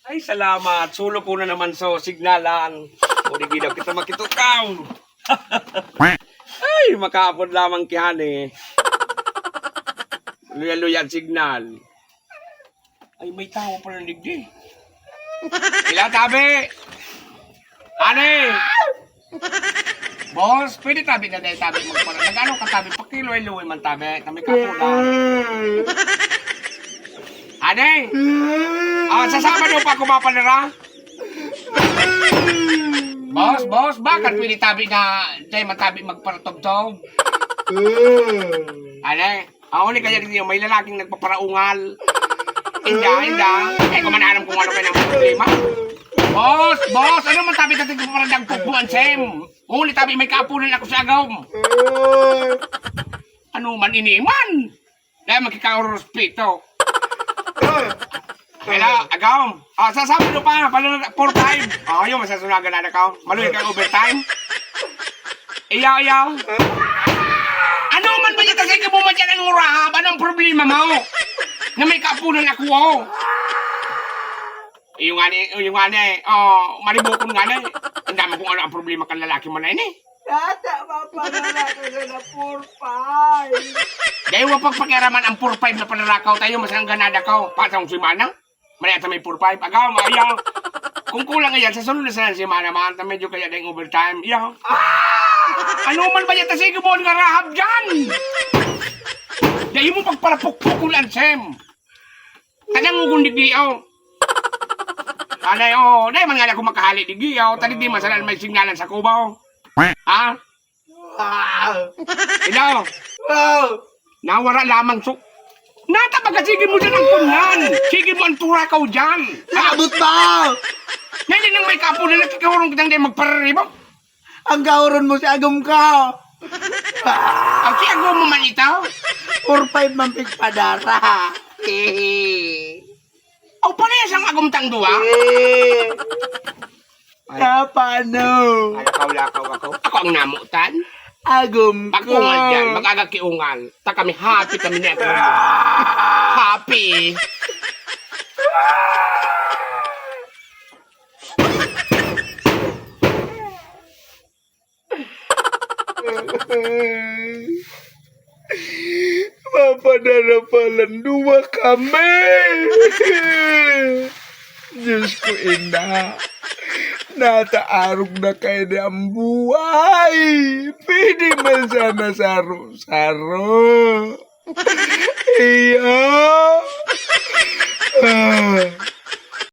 Ay, salamat. Sulo ko na naman so signalan. O di ginaw kita makitukaw. Ay, makaapod lamang kihani. Luya-luyan signal. Ay, may tao pala ng digdi. Ilang tabi? Ane? Boss, pwede tabi na dahil tabi magpala. Nag-ano ka tabi? Pakiloy-luwi man tabi. Kami kapulan. Ane? Sasama daw pa ako mapanira? Boss, bakit pwede tabi na dahil matabi magparatog-tog? Ane? Uli kaya dito may lalaking nagpaparaungal. Inda. Eh, kung mananam kung ano kayo ng problema. Boss, ano man tabi natin kung parang nagpagpuan, Sem? Uli tabi may kaapunan ako sa agaw. Ano man iniman? Dahil magkikarospito. Kaya, agaw. Sasama nyo pa, pala 4-5. Yung masasunagan na ako. Maluhin ka overtime. Iyaw. Ano man ba niya kasi kabuman dyan ang urahab? Anong problema mo? Na may kaapunan ako, Yung ani, maribukon nga na. Ang dami kung ano ang problema kang lalaki mo na yun, Tata, mapanalakaw na 4-5. Dahil wapag pakiaraman ang 4-5 na panarakaw tayo, masang ganada ka. Pasang simana? Manayata may 4-5. Agaw, ayaw. Kung kulang ngayon, sa sunod na sana simana, maanta medyo kaya dahil overtime. Ayaw. Ano man ba yan? Sige mo, nga rahab dyan. Dahil mo pagparapukpukulan, Sem. Tanang mo kung digdiyaw. Anay, dahil man nga ako makahali digdiyaw. Tadi di masalan may signalan sa kubaw. Ha? Ilaw. Nawara lamang Natabaga, sige mo dyan ang kunyan. Sige mo ang turakaw dyan. Labot ba? Ngayon nang may kapo na nakikahurong kitang di magpararibok. Ang gauron mo si Agum ka. Ang siyago mo man ito. 4-5 mampig padara. O parehas ang agumtang duwa. Paano? Lakaw ako. Ako ang namutan. Agum ka. Pag-ungal dyan, mag-agakiungal. Ta kami happy kami na. Happy. Mapanarapalan dua kami. Diyos ko, ina. Nataarog na kayo na ang buhay. Pwede man sana saro-saro. Iya.